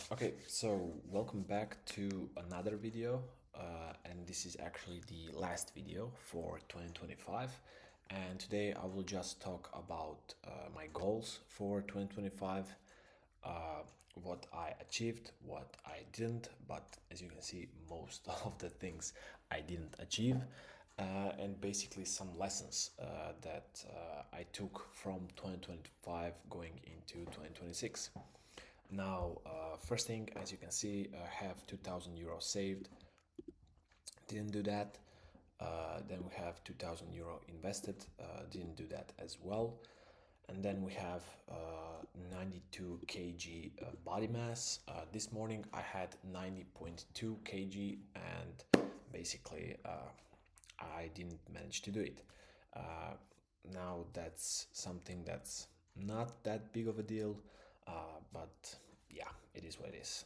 Okay, so welcome back to another video, and this is actually the last video for 2025. And today I will just talk about my goals for 2025, uh, what I achieved, what I didn't, but as you can see, most of the things I didn't achieve, and basically some lessons that I took from 2025 going into 2026. Now, first thing, as you can see, I have 2,000 euros saved. Didn't do that. Then we have 2,000 euro invested. Didn't do that as well. And then we have 92 kg body mass. This morning I had 90.2 kg, and basically I didn't manage to do it. Uh, Now that's something that's not that big of a deal, but yeah, it is what it is.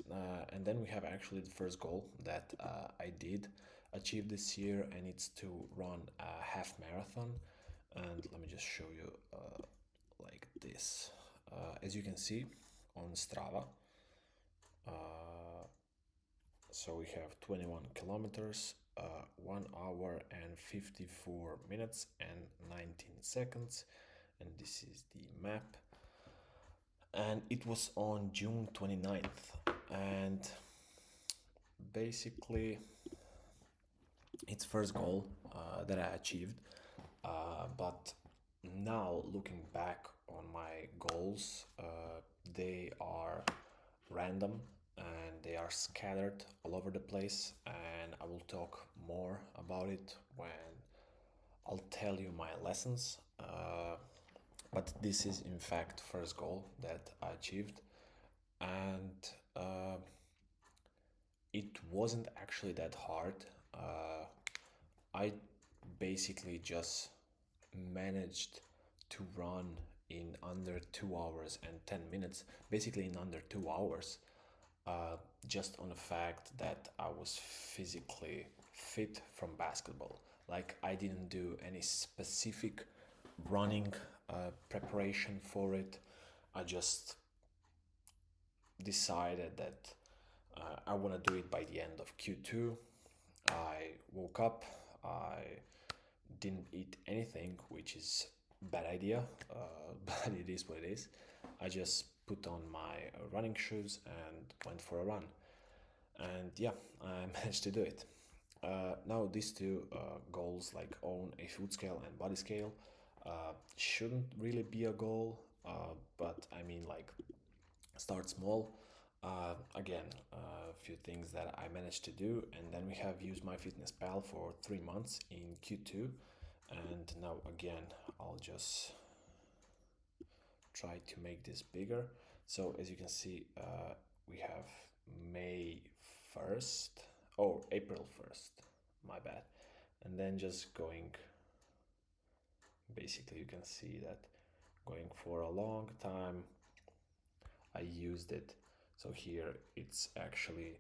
And then we have actually the first goal that I did achieve this year, and it's to run a half marathon. And let me just show you like this. As you can see on Strava, uh, so we have 21 kilometers, 1 hour and 54 minutes and 19 seconds. And this is the map. And it was on June 29th. And basically, it's first goal that I achieved. But now looking back on my goals, they are random and they are scattered all over the place, and I will talk more about it when I'll tell you my lessons. But this is in fact first goal that I achieved, and uh, it wasn't actually that hard. I basically just managed to run in under 2 hours and 10 minutes, basically in under 2 hours, just on the fact that I was physically fit from basketball. Like, I didn't do any specific running preparation for it. I just decided that I want to do it by the end of Q2. I woke up, I didn't eat anything, which is a bad idea, but it is what it is. I just put on my running shoes and went for a run. And yeah, I managed to do it. Now, these two goals, like own a food scale and body scale, shouldn't really be a goal, but I mean, like, start small. Again, a few things that I managed to do, and then we have used MyFitnessPal for 3 months in Q2, and now again I'll just try to make this bigger. So as you can see, we have May 1st, oh, April 1st, my bad, and then just going, basically you can see that going for a long time I used it. So here it's actually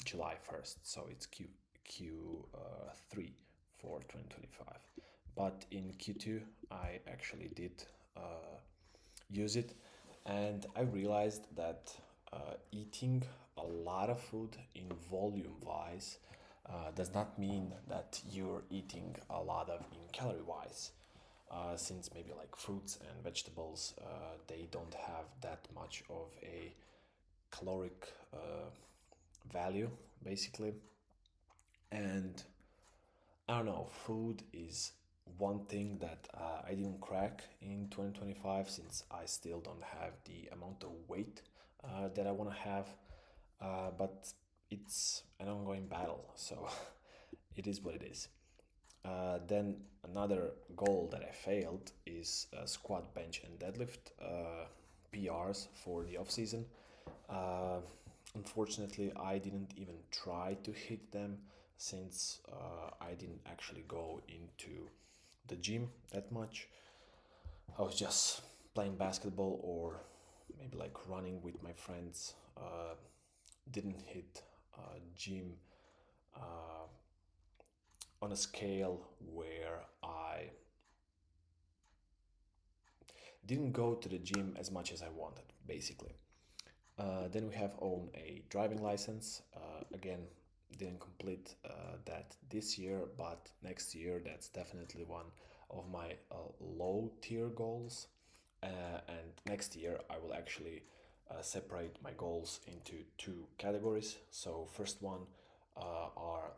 July 1st, so it's Q3 for 2025. But in Q2, I actually did use it, and I realized that eating a lot of food in volume wise does not mean that you're eating a lot of in calorie wise. Since maybe like fruits and vegetables, they don't have that much of a caloric value, basically. And I don't know, food is one thing that I didn't crack in 2025, since I still don't have the amount of weight that I want to have. But it's an ongoing battle, so it is what it is. Then another goal that I failed is squat, bench, and deadlift PRs for the off season. Uh, Unfortunately, I didn't even try to hit them, since I didn't actually go into the gym that much. I was just playing basketball or maybe like running with my friends. Didn't hit gym uh, on a scale where I didn't go to the gym as much as I wanted, basically. Then we have own a driving license. Again, didn't complete that this year, but next year that's definitely one of my low tier goals. And next year I will actually separate my goals into two categories. So first one are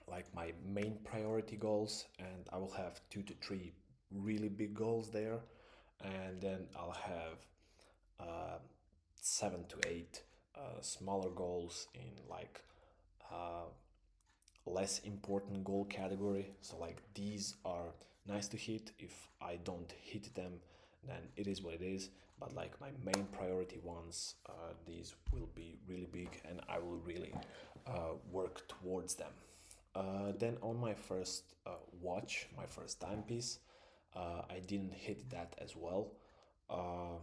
like my main priority goals, and I will have 2 to 3 really big goals there, and then I'll have uh, 7 to 8 smaller goals in like uh, less important goal category. So like these are nice to hit. If I don't hit them, then it is what it is. But like my main priority ones, these will be really big, and I will really work towards them. Then on my first watch, my first timepiece, I didn't hit that as well. Uh,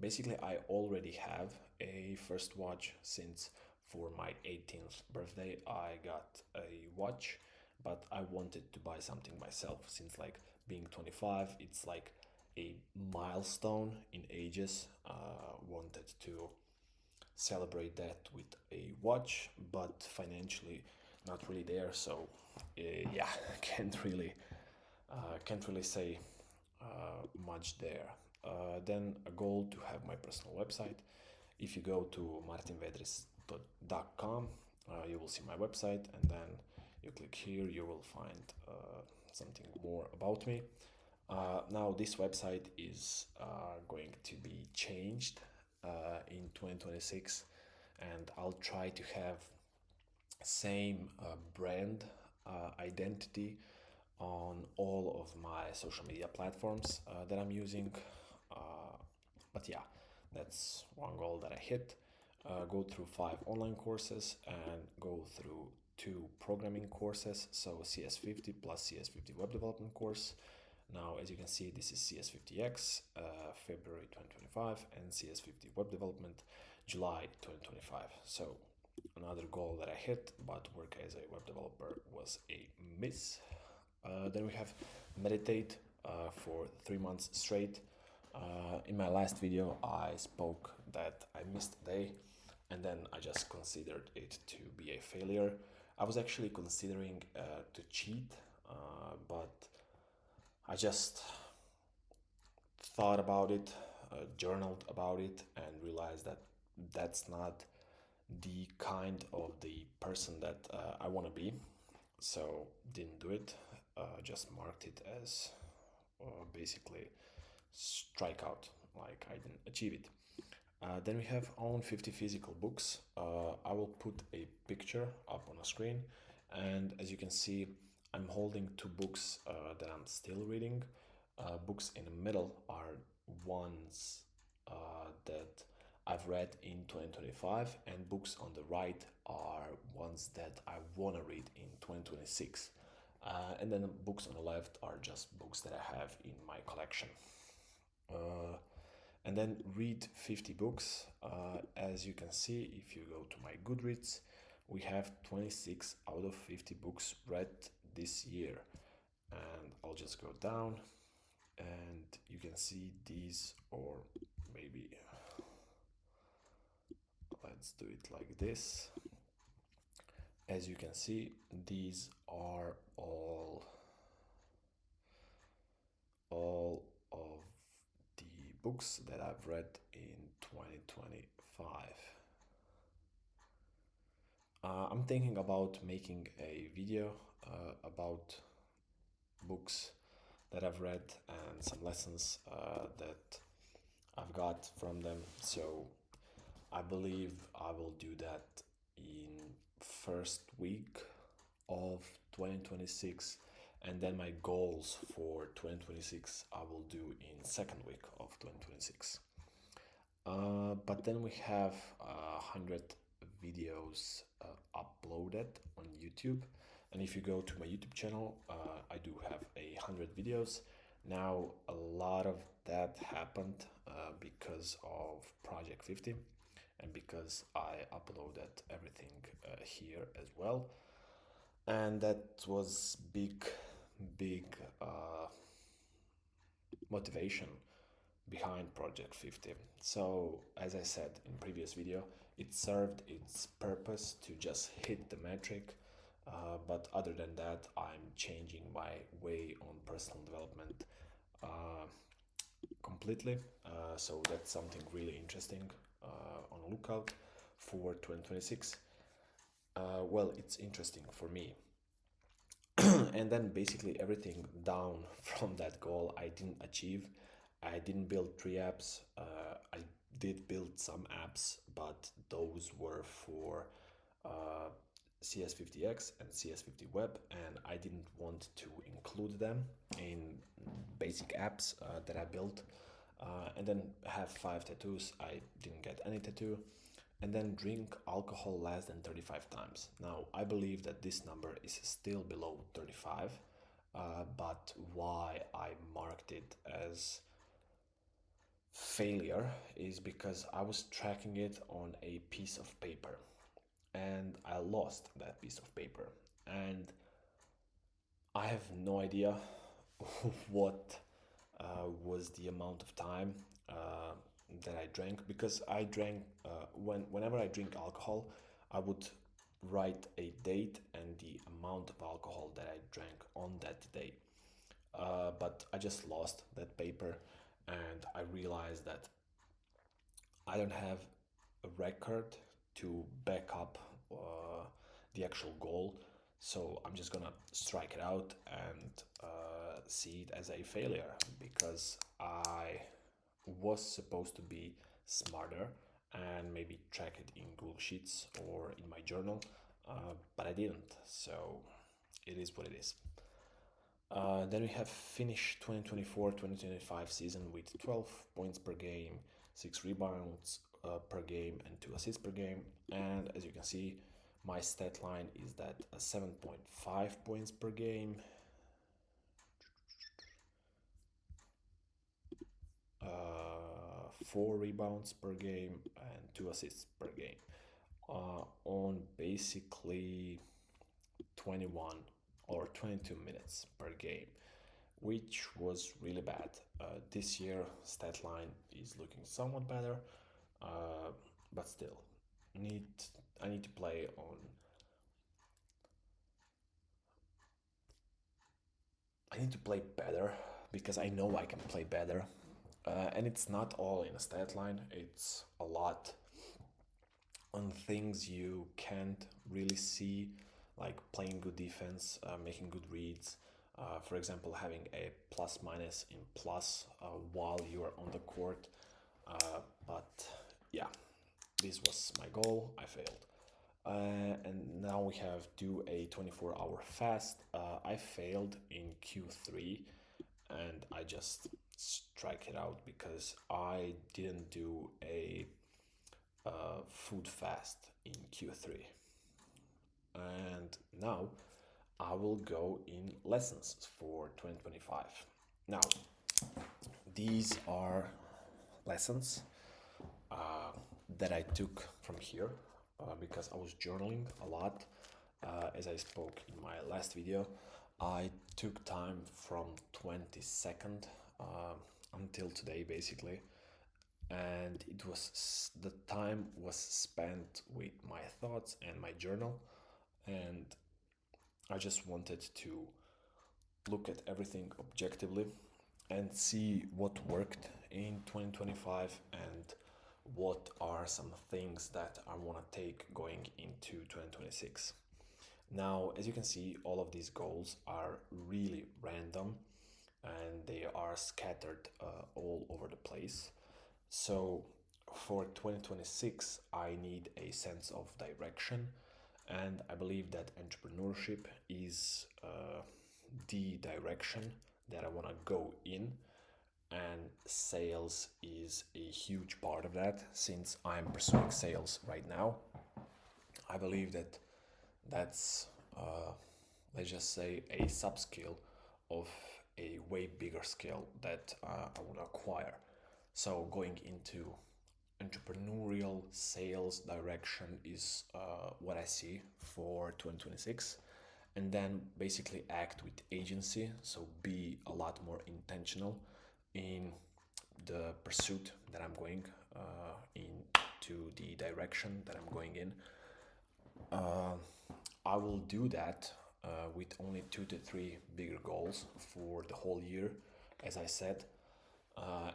Basically, I already have a first watch since for my 18th birthday I got a watch, but I wanted to buy something myself since like being 25, it's like a milestone in ages. Wanted to celebrate that with a watch, but financially not really there. So yeah, can't really say much there. Then a goal to have my personal website. If you go to martinvedris.com, you will see my website, and then you click here, you will find something more about me. Now this website is going to be changed in 2026, and I'll try to have same brand identity on all of my social media platforms that I'm using. Uh, but yeah, that's one goal that I hit. Go through 5 online courses and go through 2 programming courses. So CS50 plus CS50 web development course. Now, as you can see, this is CS50X, February 2025, and CS50 web development, July 2025. So another goal that I hit, but work as a web developer was a miss. Then we have meditate for 3 months straight. In my last video, I spoke that I missed a day, and then I just considered it to be a failure. I was actually considering to cheat, but I just thought about it, journaled about it, and realized that that's not the kind of the person that I want to be. So didn't do it. Just marked it as basically strikeout, like I didn't achieve it. Then we have own 50 physical books. I will put a picture up on a screen, and as you can see, I'm holding 2 books that I'm still reading. Books in the middle are ones that I've read in 2025, and books on the right are ones that I want to read in 2026. And then the books on the left are just books that I have in my collection. Uh, and then read 50 books. As you can see, if you go to my Goodreads, we have 26 out of 50 books read this year. And I'll just go down, and you can see these, or maybe let's do it like this. As you can see, these are all of the books that I've read in 2025. I'm thinking about making a video about books that I've read and some lessons that I've got from them. So I believe I will do that in first week of 2026, and then my goals for 2026 I will do in second week of 2026. But then we have 100 videos uploaded on YouTube. And if you go to my YouTube channel, I do have 100 videos. Now, a lot of that happened because of Project 50 and because I uploaded everything here as well. And that was big motivation behind Project 50. So, as I said in previous video, it served its purpose to just hit the metric. But other than that, I'm changing my way on personal development uh, completely. So that's something really interesting on lookout for 2026. Well, it's interesting for me. And then basically everything down from that goal I didn't achieve. I didn't build three apps. I did build some apps, but those were for uh, CS50X and CS50 Web, and I didn't want to include them in basic apps that I built. And then have five tattoos. I didn't get any tattoo. And then drink alcohol less than 35 times. Now, I believe that this number is still below 35, but why I marked it as failure is because I was tracking it on a piece of paper and I lost that piece of paper. And I have no idea what was the amount of time that I drank, because I drank whenever I drink alcohol, I would write a date and the amount of alcohol that I drank on that day. But I just lost that paper, and I realized that I don't have a record to back up the actual goal. So I'm just gonna strike it out and see it as a failure, because I was supposed to be smarter and maybe track it in Google Sheets or in my journal, but I didn't. So it is what it is. Then we have finished 2024-2025 season with 12 points per game, 6 rebounds per game, and 2 assists per game. And as you can see, my stat line is that 7.5 points per game, 4 rebounds per game, and 2 assists per game on basically 21 or 22 minutes per game, which was really bad. This year, stat line is looking somewhat better, but still, need I need to play on. I need to play better, because I know I can play better, and it's not all in a stat line. It's a lot on things you can't really see, like playing good defense, making good reads. For example, having a plus minus in plus while you are on the court. But yeah, this was my goal. I failed. And now we have do a 24-hour fast. I failed in Q3, and I just strike it out because I didn't do a food fast in Q3. And now I will go in lessons for 2025. Now, these are lessons that I took from here because I was journaling a lot. As I spoke in my last video, I took time from 22nd until today, basically, and it was the time was spent with my thoughts and my journal, and I just wanted to look at everything objectively and see what worked in 2025 and what are some things that I want to take going into 2026. Now, as you can see, all of these goals are really random and they are scattered all over the place. So, for 2026, I need a sense of direction, and I believe that entrepreneurship is the direction that I want to go in, and sales is a huge part of that since I'm pursuing sales right now. I believe that that's, let's just say, a sub skill of a way bigger skill that I want to acquire. So, going into entrepreneurial sales direction is what I see for 2026. And then basically act with agency, so be a lot more intentional in the pursuit that I'm going into the direction that I'm going in. Uh, I will do that with only 2 to 3 bigger goals for the whole year, as I said,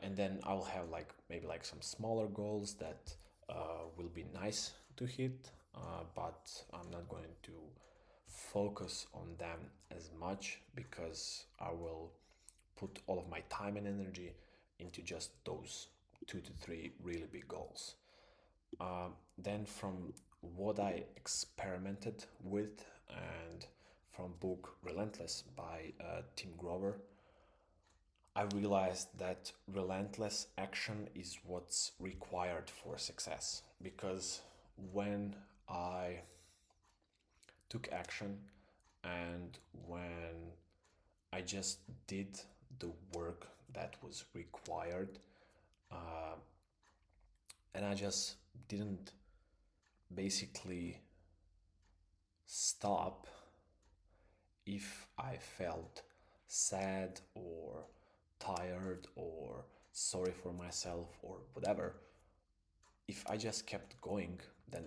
and then I'll have like maybe like some smaller goals that will be nice to hit, but I'm not going to focus on them as much because I will put all of my time and energy into just those 2 to 3 really big goals. Then from what I experimented with and from book Relentless by Tim Grover, I realized that relentless action is what's required for success. Because when I took action and when I just did the work that was required, uh, and I just didn't basically stop if I felt sad or tired or sorry for myself or whatever. If I just kept going, then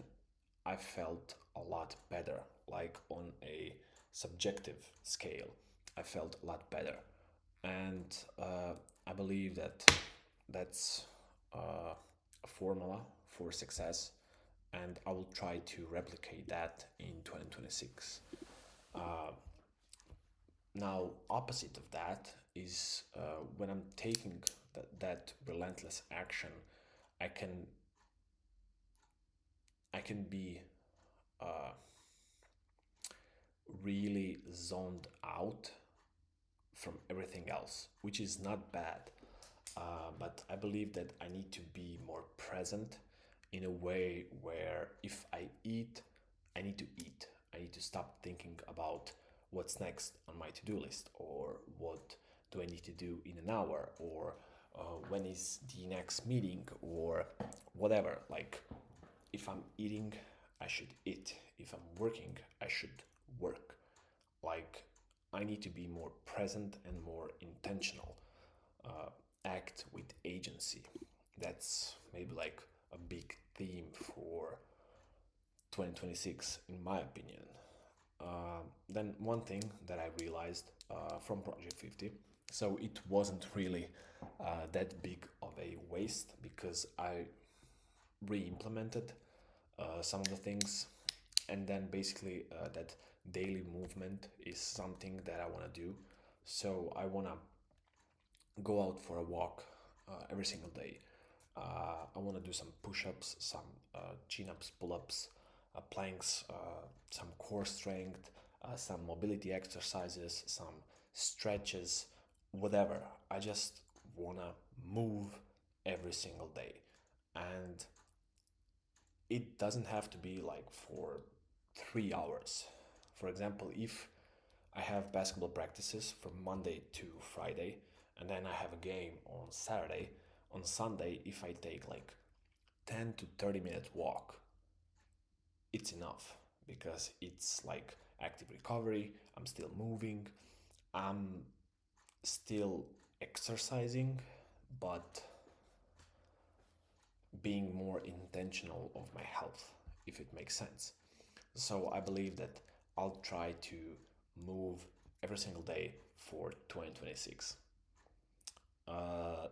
I felt a lot better. Like on a subjective scale, I felt a lot better. And I believe that that's a formula for success. And I will try to replicate that in 2026. Now, opposite of that is when I'm taking that relentless action, I can I can be uh, really zoned out from everything else, which is not bad. But I believe that I need to be more present in a way where if I eat, I need to eat. I need to stop thinking about what's next on my to do list or what do I need to do in an hour or when is the next meeting or whatever. Like, if I'm eating, I should eat. If I'm working, I should work. Like, I need to be more present and more intentional. Uh, Act with agency. That's maybe like a big theme for 2026, in my opinion. Then one thing that I realized from Project 50, so it wasn't really that big of a waste because I re-implemented some of the things, and then basically that daily movement is something that I want to do. So I want to go out for a walk every single day. I want to do some push-ups, some chin-ups, pull-ups, planks, some core strength, some mobility exercises, some stretches, whatever. I just want to move every single day. And it doesn't have to be like for 3 hours. For example, if I have basketball practices from Monday to Friday, and then I have a game on Saturday, on Sunday, if I take like 10 to 30 minute walk, it's enough because it's like active recovery. I'm still moving, I'm still exercising, but being more intentional of my health, if it makes sense. So I believe that I'll try to move every single day for 2026.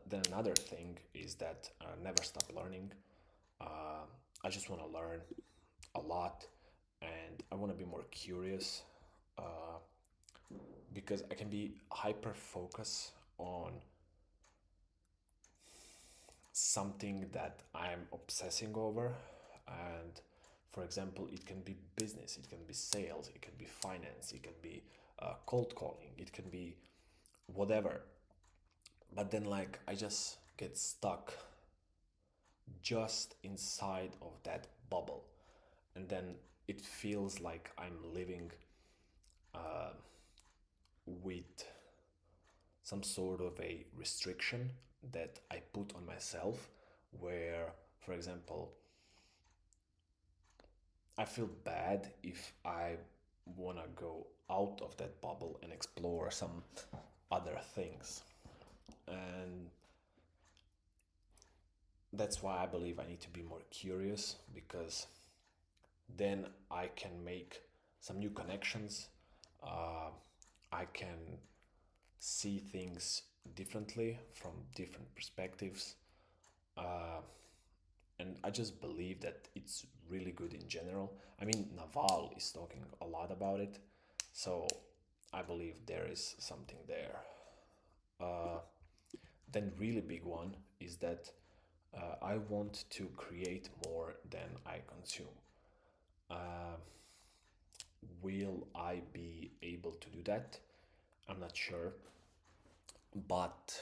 Then another thing is that never stop learning. I just want to learn a lot and I want to be more curious uh, because I can be hyper focused on something that I'm obsessing over. And for example, it can be business, it can be sales, it can be finance, it can be cold calling, it can be whatever. But then, like, I just get stuck just inside of that bubble. And then it feels like I'm living uh, with some sort of a restriction that I put on myself, where, for example, I feel bad if I want to go out of that bubble and explore some other things. And That's why I believe I need to be more curious, because then I can make some new connections. Uh, I can see things differently from different perspectives. Uh, and I just believe that it's really good in general. I mean, Naval is talking a lot about it, so I believe there is something there. Uh, then, really big one is that I want to create more than I consume. Uh, will I be able to do that? I'm not sure, but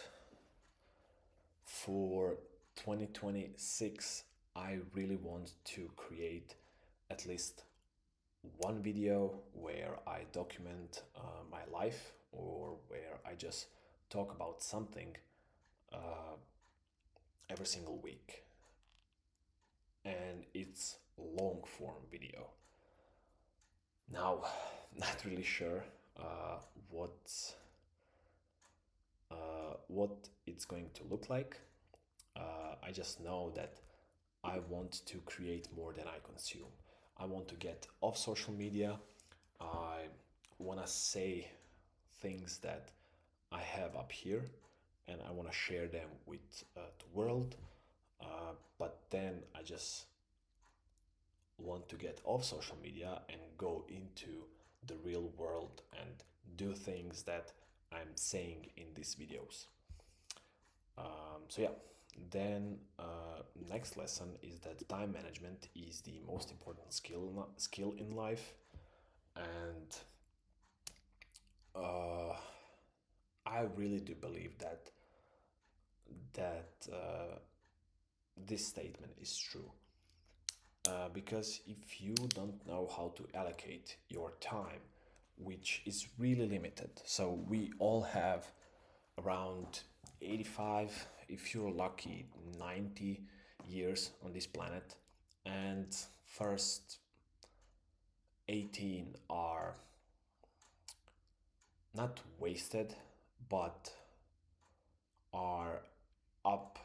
for 2026, I really want to create at least one video where I document my life, or where I just talk about something uh, every single week. And it's long form video. Now, not really sure uh, what what it's going to look like. I just know that I want to create more than I consume. I want to get off social media. I want to say things that I have up here, and I want to share them with the world. But then I just want to get off social media and go into the real world and do things that I'm saying in these videos. So yeah, then next lesson is that time management is the most important skill in life, and uh, I really do believe that this statement is true. Because if you don't know how to allocate your time, which is really limited, so we all have around 85, if you're lucky, 90 years on this planet, and first 18 are not wasted, but are up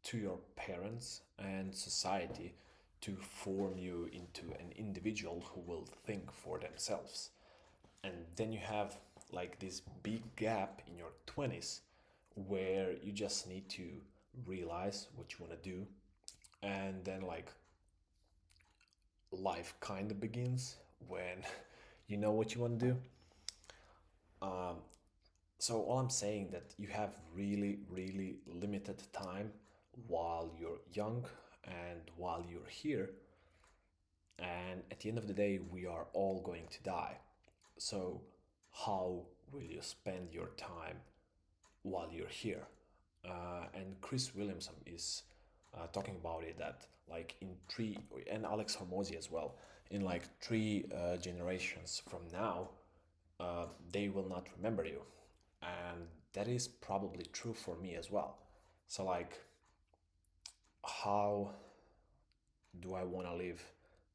to your parents and society to form you into an individual who will think for themselves. And then you have like this big gap in your 20s where you just need to realize what you want to do, and then like life kind of begins when you know what you want to do. um, so all I'm saying that you have really really limited time while you're young and while you're here, and at the end of the day we are all going to die. So how will you spend your time while you're here? And Chris Williamson is talking about it, that like in three, and Alex Hormozy as well, in like three generations from now, they will not remember you. And that is probably true for me as well. So like, how do I want to live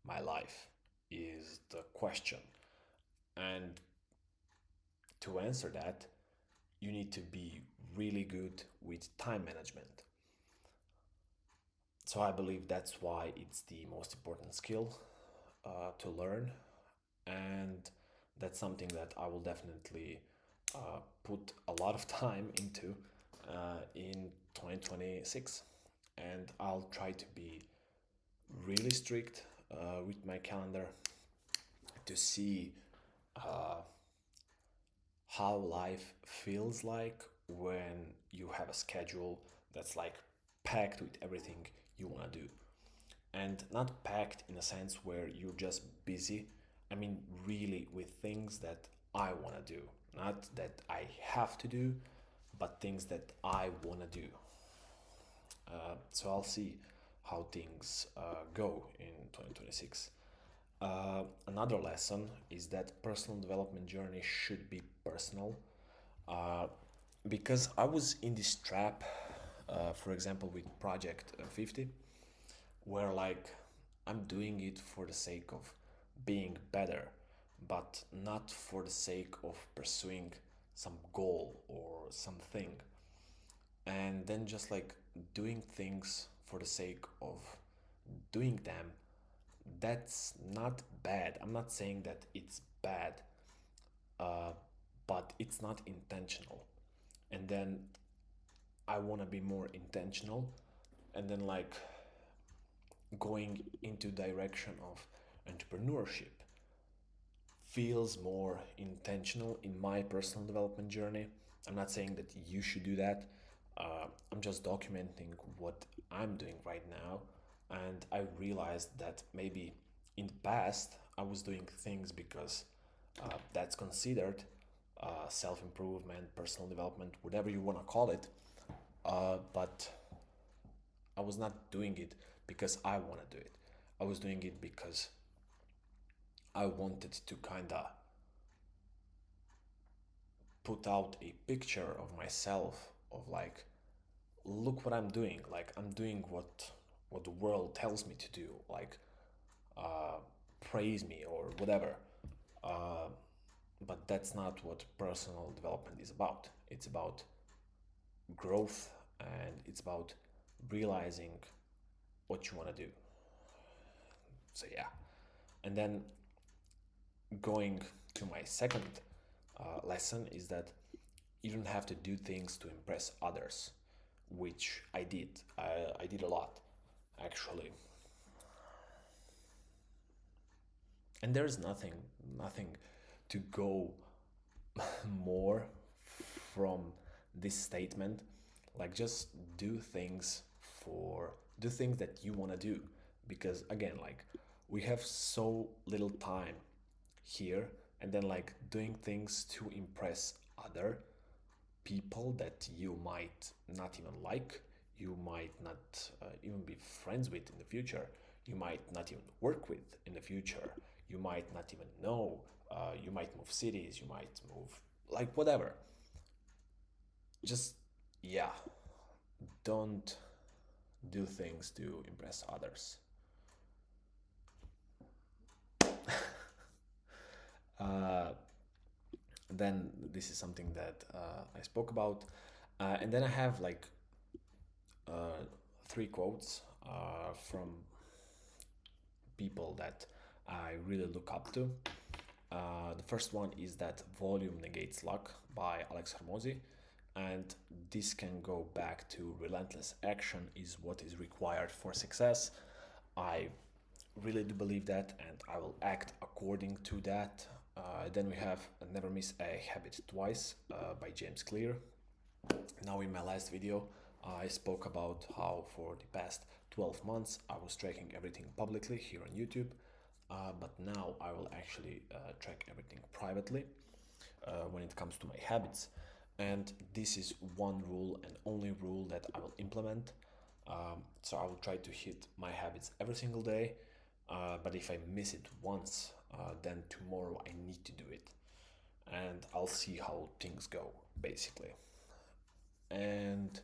my life is the question. And to answer that, you need to be really good with time management. So I believe that's why it's the most important skill to learn, and that's something that I will definitely put a lot of time into in 2026. And I'll try to be really strict with my calendar to see uh, how life feels like when you have a schedule that's like packed with everything you want to do. And not packed in a sense where you're just busy. I mean, really with things that I want to do, not that I have to do, but things that I want to do. So I'll see how things go in 2026. Another lesson is that personal development journey should be personal, uh, because I was in this trap, for example, with Project 50, where like I'm doing it for the sake of being better, but not for the sake of pursuing some goal or something. and then just like doing things for the sake of doing them, that's not bad. I'm not saying that it's bad, uh, but it's not intentional. And then I want to be more intentional, and then like going into direction of entrepreneurship feels more intentional in my personal development journey. I'm not saying that you should do that. I'm just documenting what I'm doing right now. And I realized that maybe in the past I was doing things because that's considered self improvement, personal development, whatever you want to call it. But I was not doing it because I want to do it. I was doing it because I wanted to kind of put out a picture of myself of like, look what I'm doing. Like I'm doing what the world tells me to do. Like uh, praise me or whatever. Uh, but that's not what personal development is about. It's about growth, and it's about realizing what you want to do. So yeah, and then going to my second lesson is that you don't have to do things to impress others, which I did. I did a lot, actually. And there's nothing to go more from this statement. Like just do things for do things that you want to do, because again, like we have so little time here, and then like doing things to impress other people that you might not even like, you might not even be friends with in the future, you might not even work with in the future, you might not even know, you might move cities, you might move like whatever. Just, yeah, don't do things to impress others. Uh, then this is something that I spoke about. And then I have like uh, three quotes from people that I really look up to. The first one is that volume negates luck by Alex Hormozy. And this can go back to relentless action is what is required for success. I really do believe that, and I will act according to that. Then we have Never Miss a Habit Twice by James Clear. Now, in my last video, I spoke about how for the past 12 months I was tracking everything publicly here on YouTube, but now I will actually track everything privately when it comes to my habits. And this is one rule and only rule that I will implement. So I will try to hit my habits every single day. But if I miss it once, then tomorrow I need to do it. And I'll see how things go, basically. And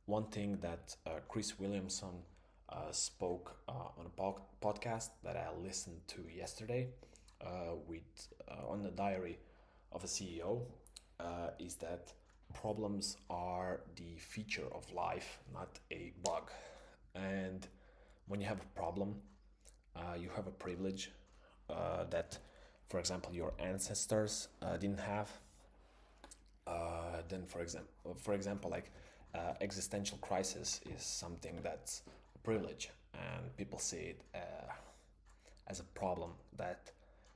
one thing that Chris Williamson spoke on a podcast that I listened to yesterday with on the diary of a CEO is that problems are the feature of life, not a bug. And when you have a problem, you have a privilege that, for example, your ancestors didn't have. Then, for example, like existential crisis is something that's a privilege, and people see it as a problem that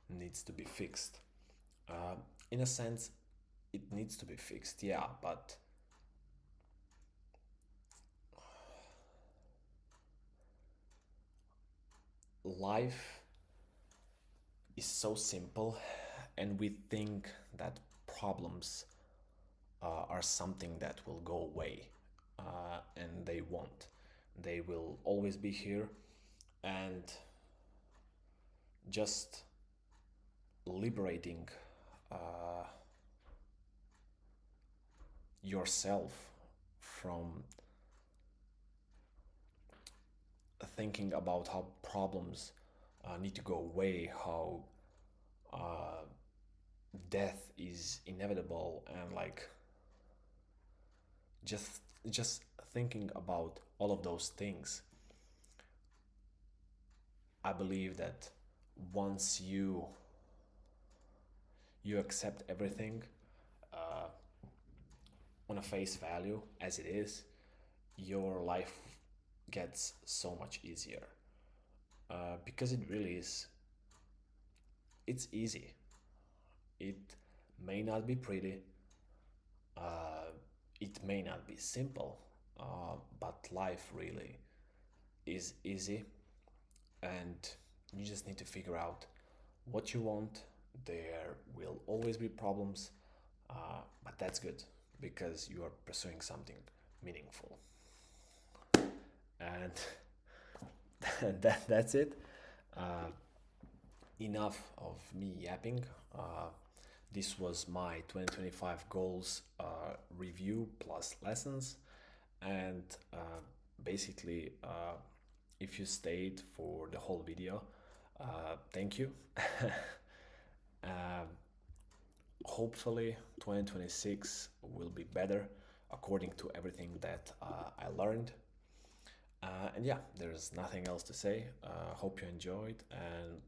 needs to be fixed. Uh, in a sense, it needs to be fixed, yeah, but life is so simple, and we think that problems are something that will go away, and they won't. They will always be here, and just liberating uh, yourself from thinking about how problems need to go away, how uh, death is inevitable, and like just just thinking about all of those things, I believe that once you accept everything uh, on a face value as it is, your life gets so much easier, because it really is. It's easy. It may not be pretty, uh, it may not be simple, but life really is easy, and you just need to figure out what you want. There will always be problems, but that's good because you are pursuing something meaningful. And that's it. Uh, Enough of me yapping. This was my 2025 goals review plus lessons. And basically, if you stayed for the whole video, thank you. um, Hopefully, 2026 will be better according to everything that I learned. And yeah, there's nothing else to say. Hope you enjoyed and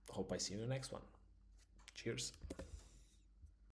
hope I see you in the next one. Cheers.